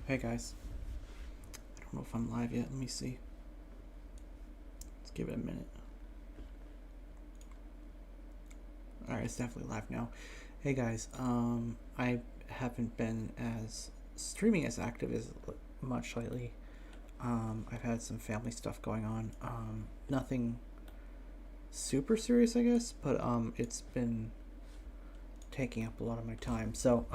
Hey guys, I don't know if I'm live yet. Let me see. Let's give it a minute. Alright, it's definitely live now. Hey guys, I haven't been as streaming as active as much lately. I've had some family stuff going on. Nothing super serious, I guess, but it's been taking up a lot of my time. So,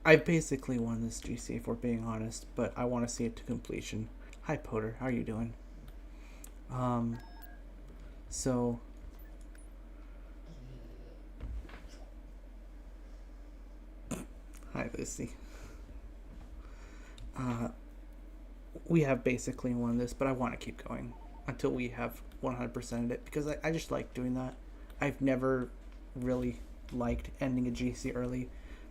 I basically won this GC if we're being honest, but I want to see it to completion. Hi Potter, how are you doing? So hi Lucy. We have basically won this, but I want to keep going until we have 100%ed it because I just like doing that. I've never really liked ending a GC early,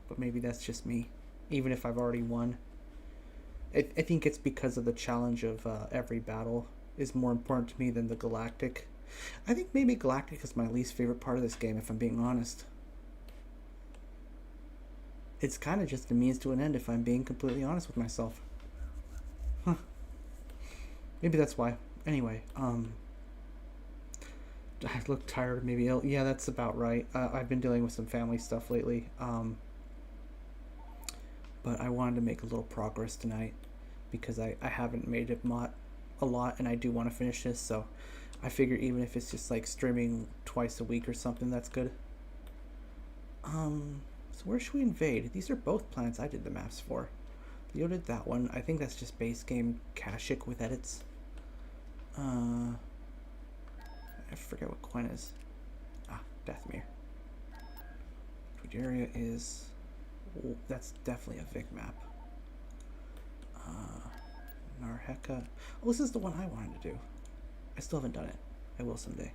but maybe that's just me, even if I've already won. I think it's because of the challenge of every battle is more important to me than the galactic. I think maybe galactic is my least favorite part of this game, if I'm being honest. It's kind of just a means to an end, if I'm being completely honest with myself. Huh. Maybe that's why. Anyway, I look tired, maybe ill. Yeah, that's about right. I've been dealing with some family stuff lately. But I wanted to make a little progress tonight because I haven't made it a lot, and I do want to finish this, so I figure even if it's just like streaming twice a week or something, that's good. So where should we invade? These are both planets I did the maps for. Leo did that one. I think that's just base game Kashyyyk with edits. I forget what Quen is. Deathmere. Tweedaria is... that's definitely a Vic map. Narheka. Oh, this is the one I wanted to do. I still haven't done it. I will someday.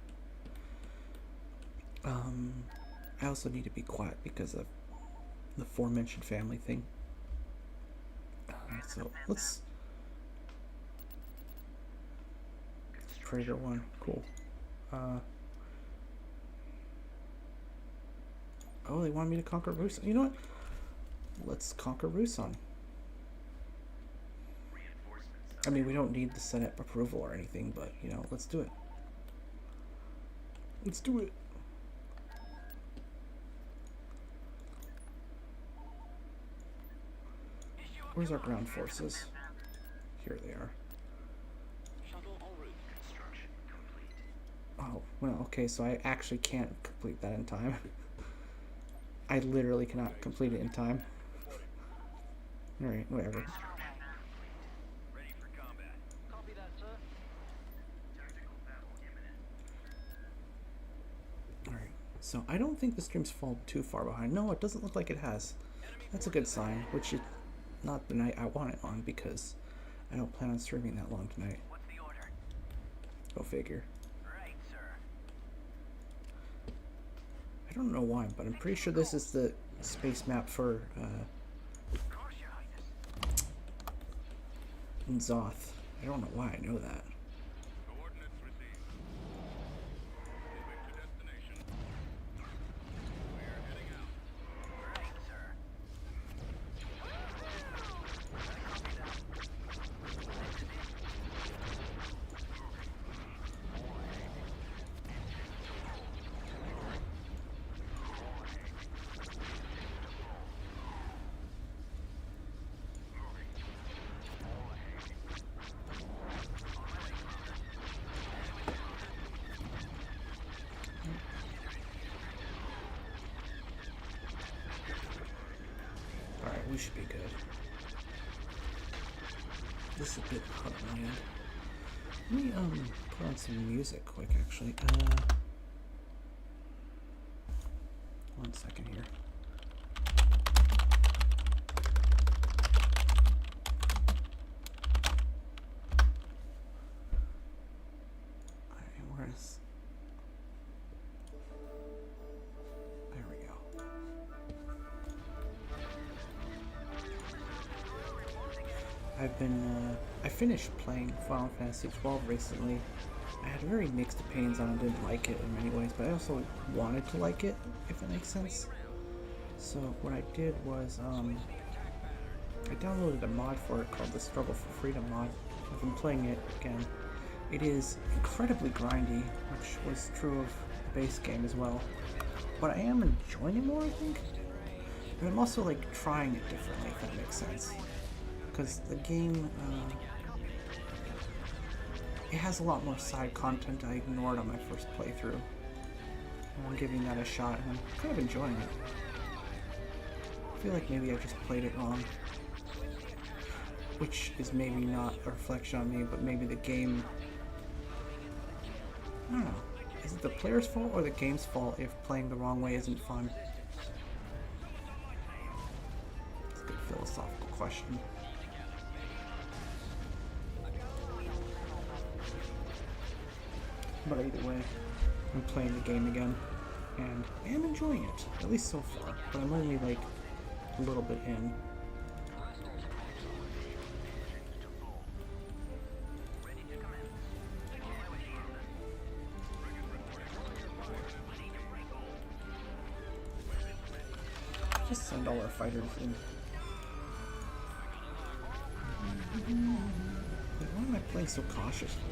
I also need to be quiet because of the aforementioned family thing. So let's... Predator 1. Cool. Oh, they want me to conquer Rusan. You know what? Let's conquer Rusan. I mean, we don't need the Senate approval or anything, but, you know, let's do it. Let's do it. Where's our ground forces? Here they are. Oh, well, okay, so I actually can't complete that in time. I literally cannot complete it in time. Alright, whatever. Alright, so I don't think the stream's fallen too far behind. No, it doesn't look like it has. That's a good sign, which is not the night I want it on because I don't plan on streaming that long tonight. Go figure. I don't know why, but I'm pretty sure this is the space map for Zoth. I don't know why I know that. We should be good. This is a bit hot on my end. Let me put on some music quick actually. 1 second here. Alright, where is... there we go. I've been, I finished playing Final Fantasy XII recently. I had very mixed opinions on it, didn't like it in many ways, but I also wanted to like it, if that makes sense. So what I did was, I downloaded a mod for it called the Struggle for Freedom mod. I've been playing it again. It is incredibly grindy, which was true of the base game as well. But I am enjoying it more, I think. But I'm also like trying it differently, if that makes sense. Because the game, it has a lot more side content I ignored on my first playthrough. And I'm giving that a shot, and I'm kind of enjoying it. I feel like maybe I just played it wrong. Which is maybe not a reflection on me, but maybe the game... I don't know. Is it the player's fault or the game's fault if playing the wrong way isn't fun? It's a good philosophical question. But either way, I'm playing the game again, and I am enjoying it, at least so far, but I'm only like a little bit in. Just send all our fighters in. Wait, why am I playing so cautiously?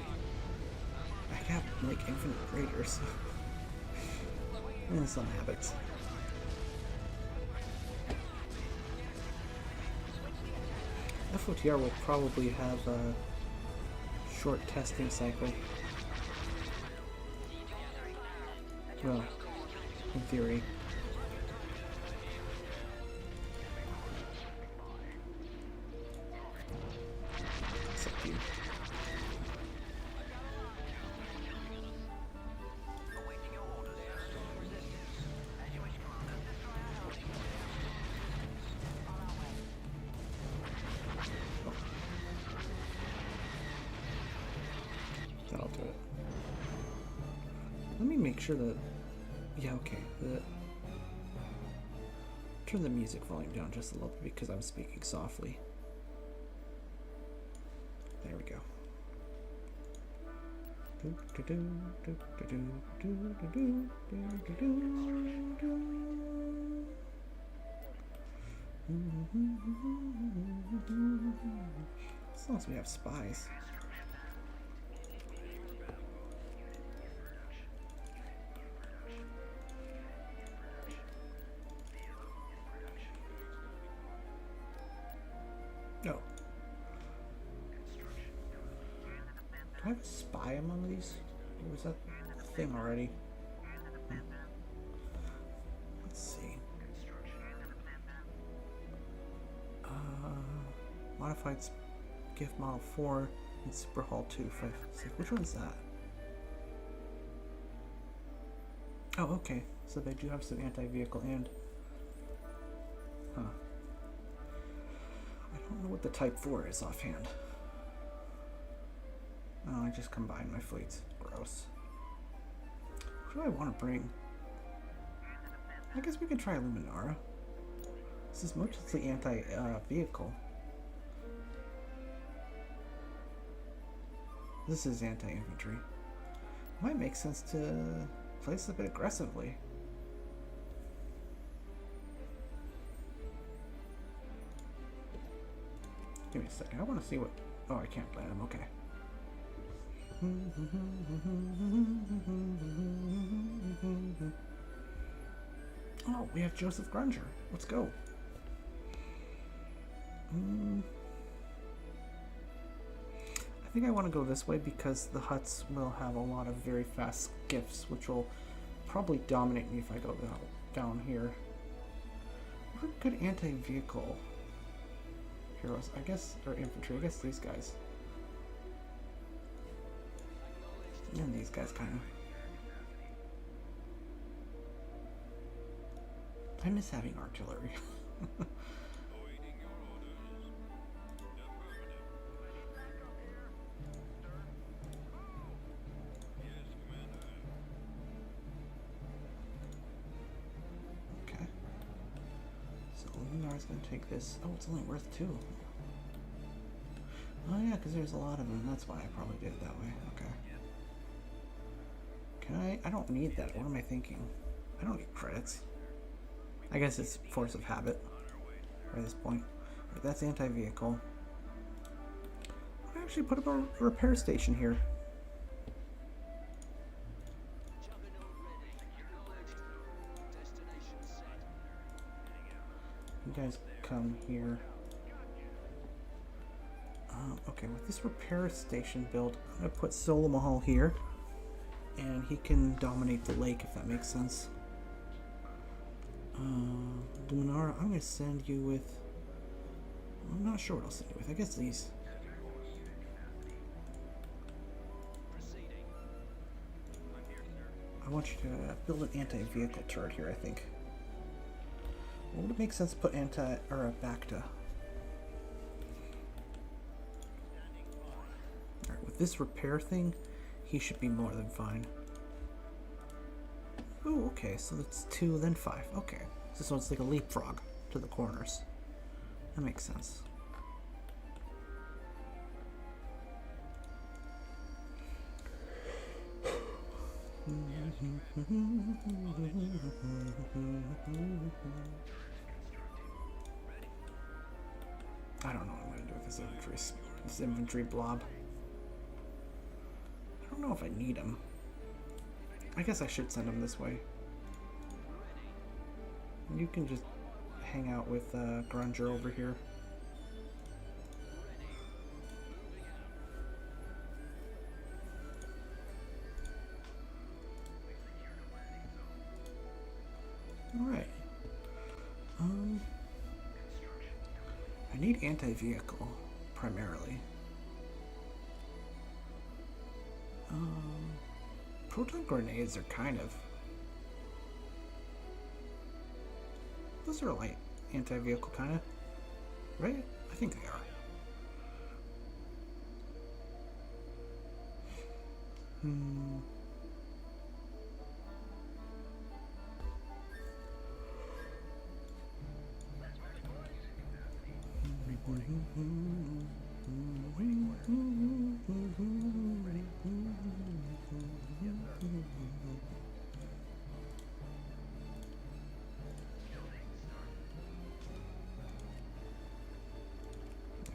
I have like infinite raiders. Some habits. FOTR will probably have a short testing cycle. Well, in theory. It's up to you. That'll do it. Let me make sure that... Yeah, okay. Turn the music volume down just a little bit because I'm speaking softly. There we go. As long as we have spies. No. Do I have a spy among these? Or was that a thing already? Let's see. Modified gift model 4 and Super Hall 2. 5, 6. Which one is that? Oh, okay. So they do have some anti-vehicle and... Huh. I don't know what the Type 4 is offhand. Oh, I just combined my fleets. Gross. What do I want to bring? I guess we could try Luminara. This is mostly anti-vehicle. This is anti-infantry. Might make sense to play this a bit aggressively. Give me a second. I want to see what... Oh, I can't plan them. Okay. Oh, we have Joseph Granger. Let's go. I think I want to go this way because the Hutts will have a lot of very fast skiffs, which will probably dominate me if I go down here. What are good anti-vehicle heroes? I guess, or infantry. I guess these guys. And these guys kind of. I miss having artillery. Okay. So Luminar's gonna take this. Oh, it's only worth 2. Oh yeah, because there's a lot of them. That's why I probably did it that way. Okay. Can I don't need that. What am I thinking? I don't need credits. I guess it's force of habit at this point. That's anti-vehicle. I actually put up a repair station here. You guys come here. Okay, with this repair station build, I'm going to put Sola Mahal here. And he can dominate the lake, if that makes sense. Luminara, I'm going to send you with... I'm not sure what I'll send you with. I guess these. I want you to build an anti-vehicle turret here, I think. Would it make sense to put anti... or a Bacta? Alright, with this repair thing, he should be more than fine. Oh, okay, so that's 2, then 5. Okay. So this one's like a leapfrog to the corners. That makes sense. I don't know what I'm going to do with this infantry blob. I don't know if I need him. I guess I should send him this way. You can just hang out with Grunger over here. Alright. I need anti-vehicle, primarily. Proton grenades are kind of... Those are light anti-vehicle, kind of. Right? I think they are.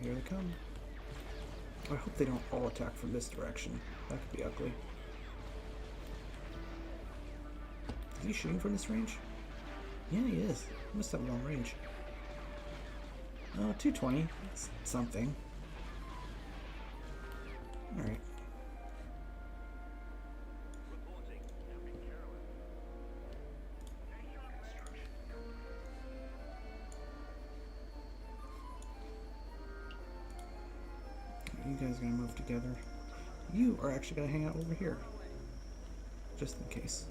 Here they come. I hope they don't all attack from this direction. That could be ugly. Is he shooting from this range? Yeah, he is. He must have long range. 220. That's something. Alright. You guys are gonna move together. You are actually gonna hang out over here. Just in case.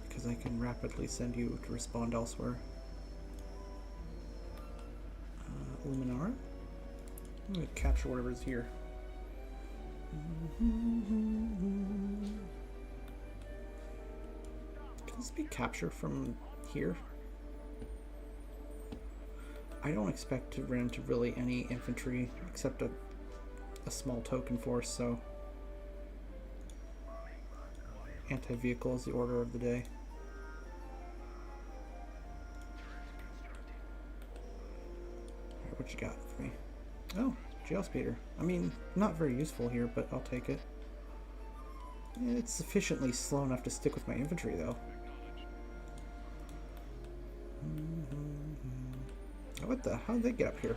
Because I can rapidly send you to respond elsewhere. Luminar. I'm going to capture whatever's here. Can this be captured from here? I don't expect to run into really any infantry except a small token force, so anti-vehicle is the order of the day. What you got for me? Oh, jail speeder. I mean, not very useful here, but I'll take it. It's sufficiently slow enough to stick with my infantry, though. What the? How did they get up here?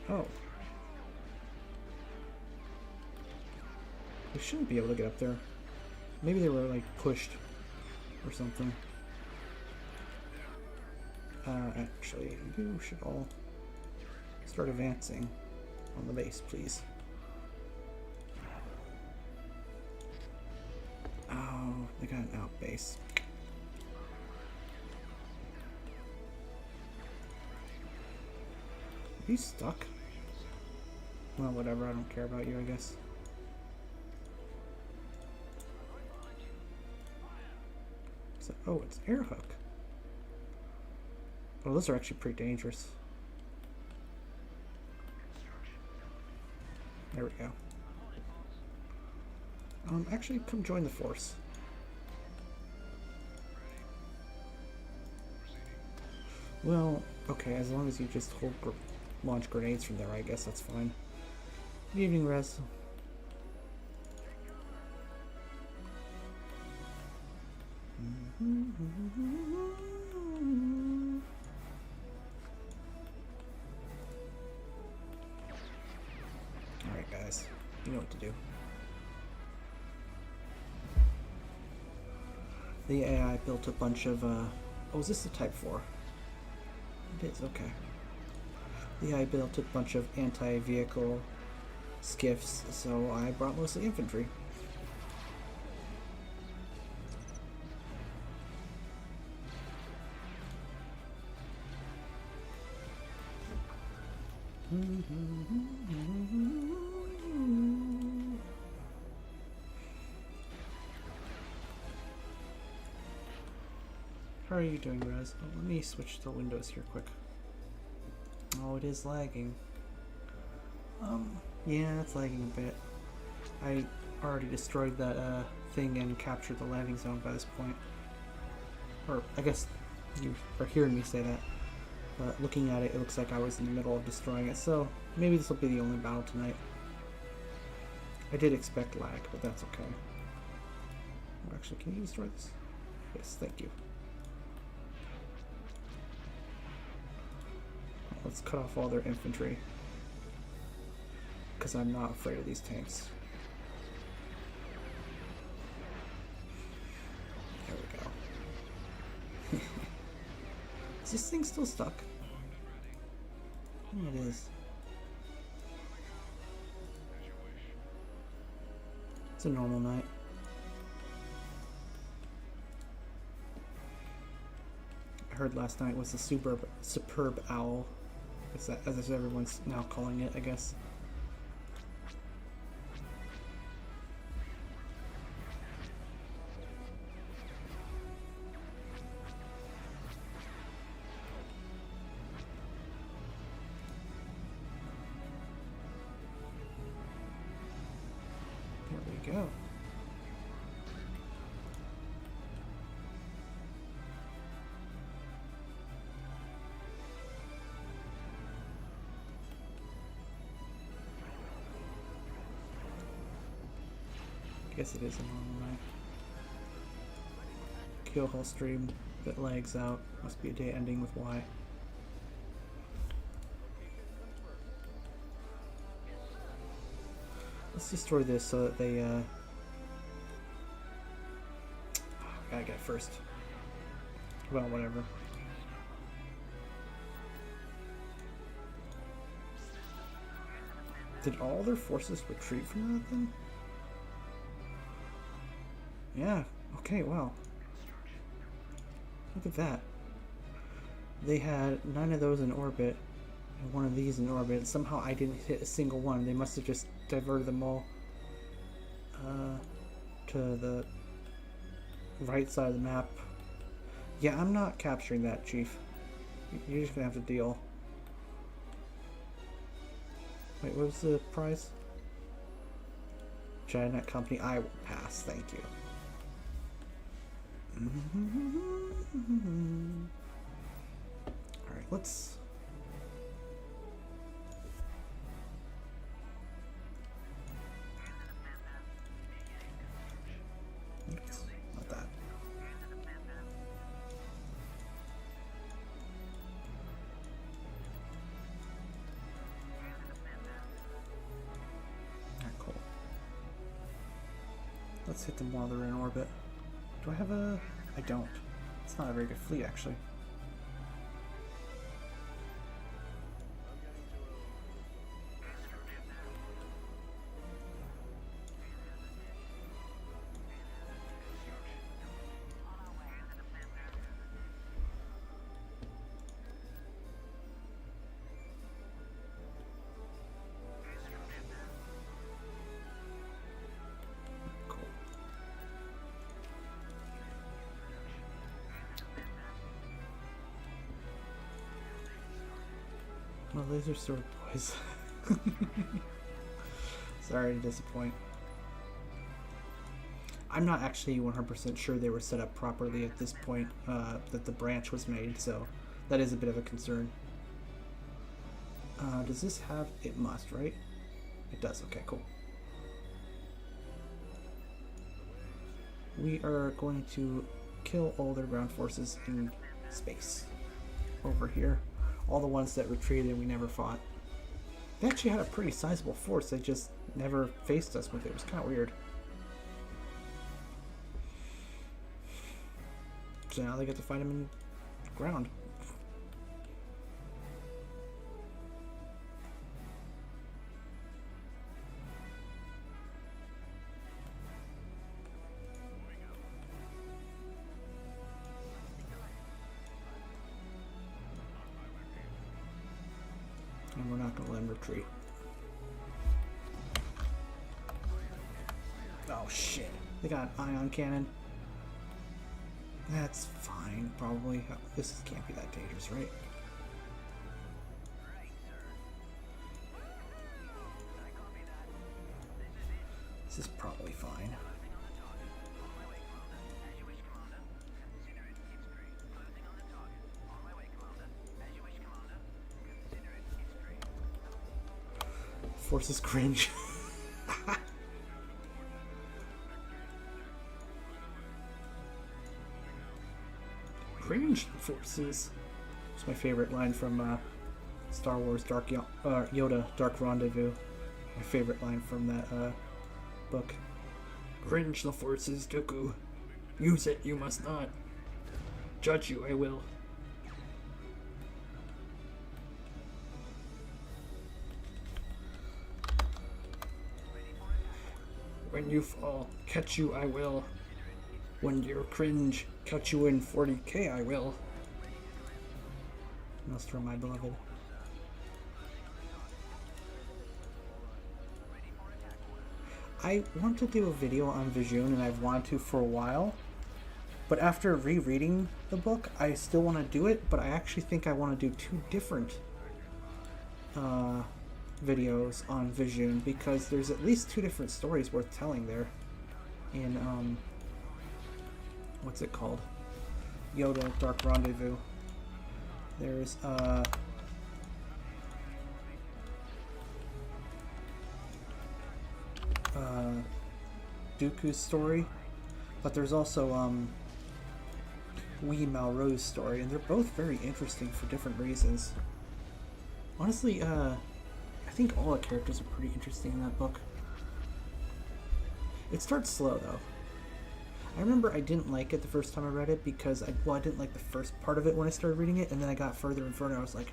Oh. They shouldn't be able to get up there. Maybe they were, like, pushed or something. Actually, you should all start advancing on the base, please. Oh, they got an out base. Are you stuck? Well, whatever, I don't care about you, I guess. So, oh, it's air hook. Oh, those are actually pretty dangerous. There we go. Actually, come join the force. Well, okay, as long as you just launch grenades from there, I guess that's fine. Good evening, Rez. Alright, guys. You know what to do. The AI built a bunch of, oh, is this the Type 4? It is, okay. The AI built a bunch of anti-vehicle skiffs, so I brought mostly infantry. How are you doing, Rez? Oh, let me switch to Windows here quick. Oh, it is lagging. Yeah, it's lagging a bit. I already destroyed that thing and captured the landing zone by this point. Or, I guess you are hearing me say that. But looking at it, it looks like I was in the middle of destroying it, so maybe this will be the only battle tonight. I did expect lag, but that's okay. Oh, actually, can you destroy this? Yes, thank you. Let's cut off all their infantry, because I'm not afraid of these tanks. There we go. Is this thing still stuck? Yeah, it is. It's a normal night. I heard last night was the superb owl. As everyone's now calling it, I guess. There we go. I guess it is a normal night. Keelhaul stream that lags out. Must be a day ending with Y. Let's destroy this so that they gotta get it first. Well, whatever. Did all their forces retreat from that thing? Yeah, okay, wow. Look at that. They had 9 of those in orbit and 1 of these in orbit. Somehow I didn't hit a single one. They must have just diverted them all to the right side of the map. Yeah, I'm not capturing that, Chief. You're just gonna have to deal. Wait, what was the prize? China Company, I will pass, thank you. Alright, let's... Oops, not that. Alright, cool. Let's hit them while they're in orbit. Do I have a... I don't. It's not a very good fleet, actually. Well, laser sword boys. Sorry to disappoint. I'm not actually 100% sure they were set up properly at this point that the branch was made, so That is a bit of a concern. Does this have... It must, right? It does. Okay, cool. We are going to kill all their ground forces in space. Over here. All the ones that retreated and we never fought. They actually had a pretty sizable force. They just never faced us with it. It was kind of weird. So now they get to fight them in ground. And we're not going to let them retreat. Oh shit. They got an ion cannon. That's fine, probably. This can't be that dangerous, right? This is probably fine. Forces cringe. Cringe forces. It's my favorite line from Star Wars Yoda Dark Rendezvous. My favorite line from that book. Cringe the forces, Dooku. Use it, you must not. Judge you, I will. When you fall, catch you I will. When you're cringe, catch you in 40k I will. Nostra, my beloved. I want to do a video on Vijun, and I've wanted to for a while. But after rereading the book, I still want to do it, but I actually think I want to do two different videos on Vijun, because there's at least two different stories worth telling there in what's it called? Yoda Dark Rendezvous. There's Dooku's story, but there's also Wee Malro's story, and they're both very interesting for different reasons. Honestly, I think all the characters are pretty interesting in that book. It starts slow though. I remember I didn't like it the first time I read it because I didn't like the first part of it when I started reading it, and then I got further and further and I was like,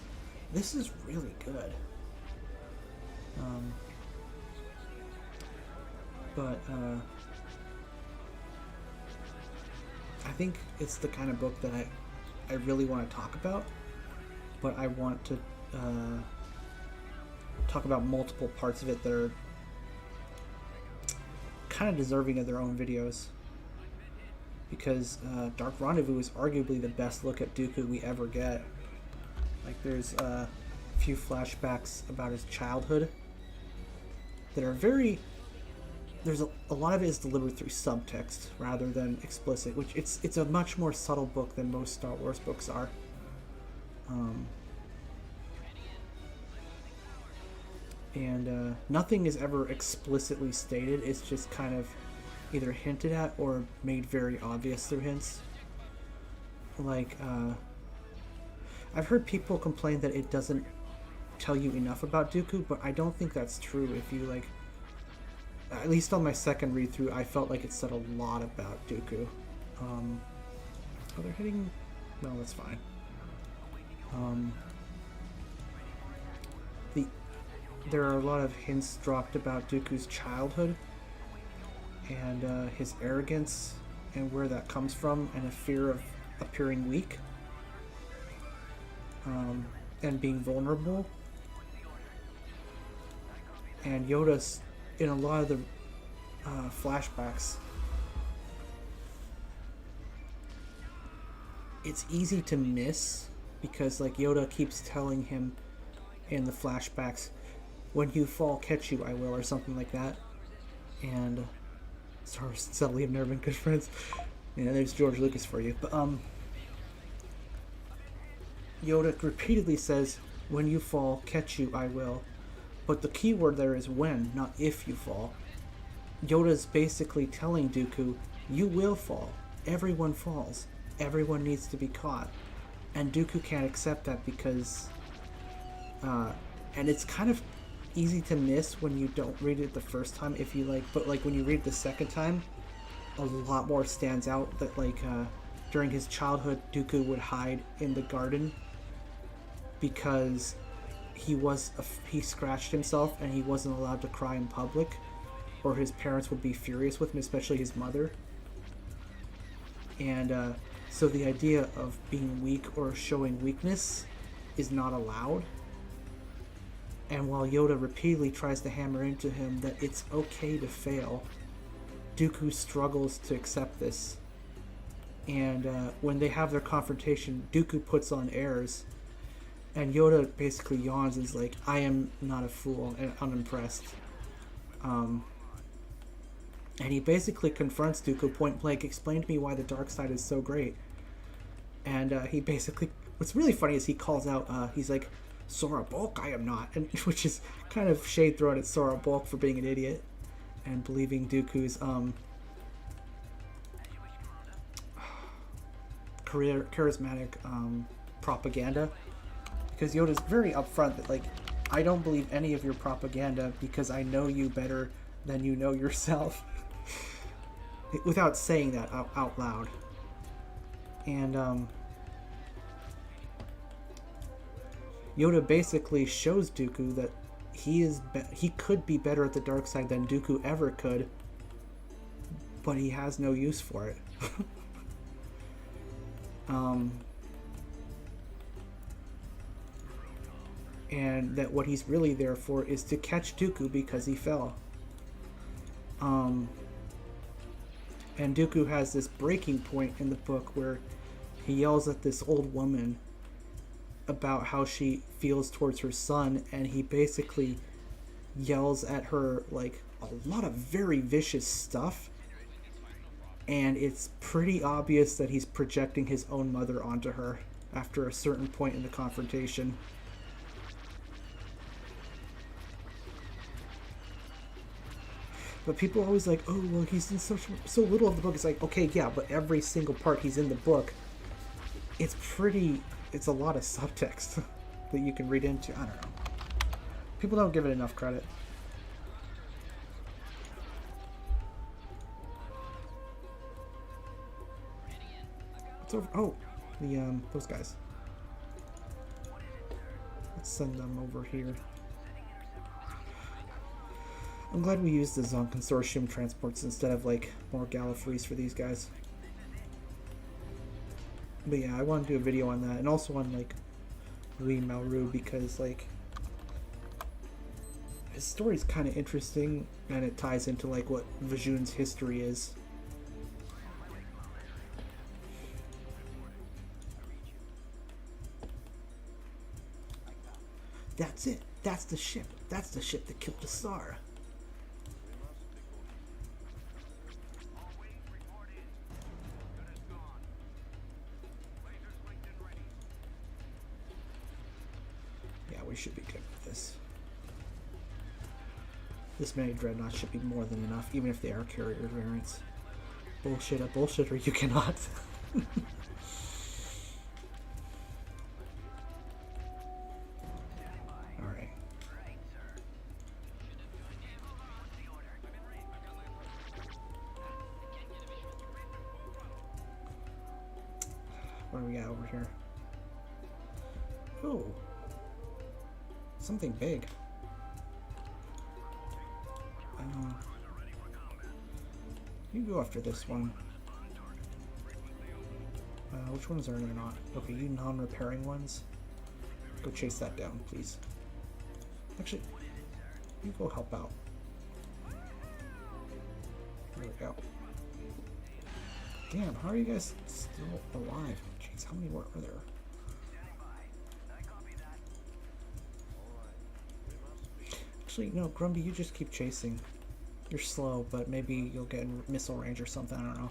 this is really good. I think it's the kind of book that I really want to talk about, but I want to talk about multiple parts of it that are kind of deserving of their own videos, because Dark Rendezvous is arguably the best look at Dooku we ever get. Like, there's a few flashbacks about his childhood that are very... There's a lot of it is delivered through subtext rather than explicit, which it's a much more subtle book than most Star Wars books are. And nothing is ever explicitly stated. It's just kind of either hinted at or made very obvious through hints. Like, I've heard people complain that it doesn't tell you enough about Dooku, but I don't think that's true. If you, like, at least on my second read through, I felt like it said a lot about Dooku. Oh, they're hitting... No, that's fine. There are a lot of hints dropped about Dooku's childhood and his arrogance and where that comes from, and a fear of appearing weak and being vulnerable. And Yoda's in a lot of the flashbacks. It's easy to miss because, like, Yoda keeps telling him in the flashbacks, when you fall, catch you, I will, or something like that. And Star Wars and Subtly have never been good friends. Yeah, there's George Lucas for you. But Yoda repeatedly says, "When you fall, catch you, I will." But the key word there is when, not if you fall. Yoda's basically telling Dooku, you will fall. Everyone falls. Everyone needs to be caught. And Dooku can't accept that because... and it's kind of easy to miss when you don't read it the first time if you like... But like when you read it the second time, a lot more stands out that like... during his childhood, Dooku would hide in the garden because he scratched himself and he wasn't allowed to cry in public, or his parents would be furious with him, especially his mother. And so the idea of being weak or showing weakness is not allowed. And while Yoda repeatedly tries to hammer into him that it's okay to fail, Dooku struggles to accept this. And when they have their confrontation, Dooku puts on airs, and Yoda basically yawns and is like, I am not a fool, and unimpressed. And he basically confronts Dooku point blank, explain to me why the dark side is so great. And he basically, what's really funny is he calls out, he's like, Sora Bulk, I am not, and which is kind of shade thrown at Sora Bulk for being an idiot and believing Dooku's charismatic propaganda, because Yoda's very upfront that like, I don't believe any of your propaganda because I know you better than you know yourself, without saying that out loud. And Yoda basically shows Dooku that he could be better at the dark side than Dooku ever could, but he has no use for it. And that what he's really there for is to catch Dooku because he fell. And Dooku has this breaking point in the book where he yells at this old woman about how she feels towards her son, and he basically yells at her like a lot of very vicious stuff, and it's pretty obvious that he's projecting his own mother onto her after a certain point in the confrontation. But people are always like, oh, well, he's in so little of the book. It's like, okay, yeah, but every single part he's in the book, it's a lot of subtext that you can read into. I don't know. People don't give it enough credit. What's over? Oh, those guys. Let's send them over here. I'm glad we used the Zon Consortium transports instead of like more Gallifreys for these guys. But yeah, I want to do a video on that, and also on like Louis Malraux, because like his story's kind of interesting and it ties into like what Vajun's history is. That's it. That's the ship. That's the ship that killed the Star. We should be good with this. This many dreadnoughts should be more than enough, even if they are carrier variants. Bullshit, a bullshitter, you cannot. Alright. What do we got over here? Oh. Something big. You go after this one. Which ones are you not? Okay, you non-repairing ones. Go chase that down, please. Actually, you go help out. There we go. Damn, how are you guys still alive? Jeez, how many more are there? Actually, no, Grumby, you just keep chasing. You're slow, but maybe you'll get in missile range or something, I don't know.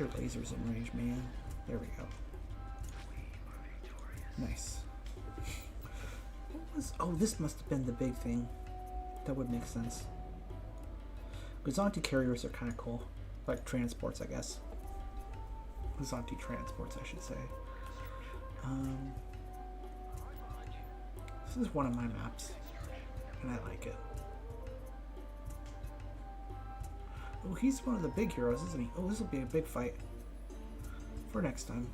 your lasers in range, man. There we go. Nice. What was... Oh, this must have been the big thing. That would make sense. Gazanti carriers are kind of cool. Like transports, I guess. Gazanti transports, I should say. This is one of my maps. And I like it. Oh, he's one of the big heroes, isn't he? Oh, this will be a big fight. For next time.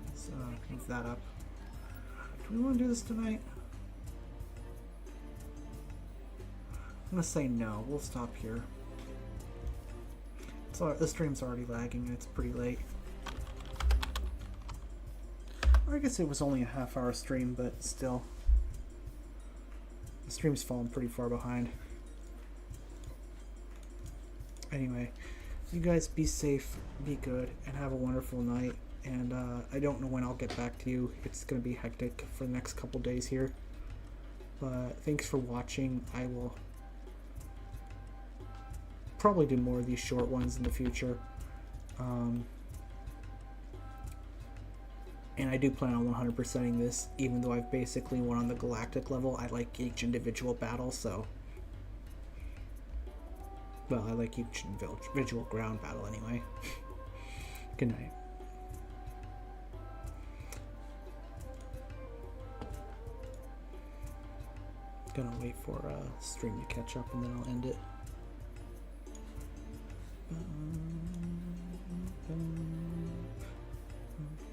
Let's move that up. Do we want to do this tonight? I'm gonna say no. We'll stop here. So the stream's already lagging and it's pretty late. Or I guess it was only a half-hour stream, but still. The stream's fallen pretty far behind. Anyway, you guys be safe, be good, and have a wonderful night. And I don't know when I'll get back to you. It's going to be hectic for the next couple days here. But thanks for watching. I will probably do more of these short ones in the future. And I do plan on 100%ing this, even though I've basically won on the galactic level. I like each individual battle, so... Well, I like each individual ground battle anyway. Good night. Gonna wait for stream to catch up and then I'll end it.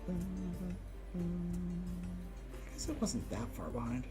I guess it wasn't that far behind.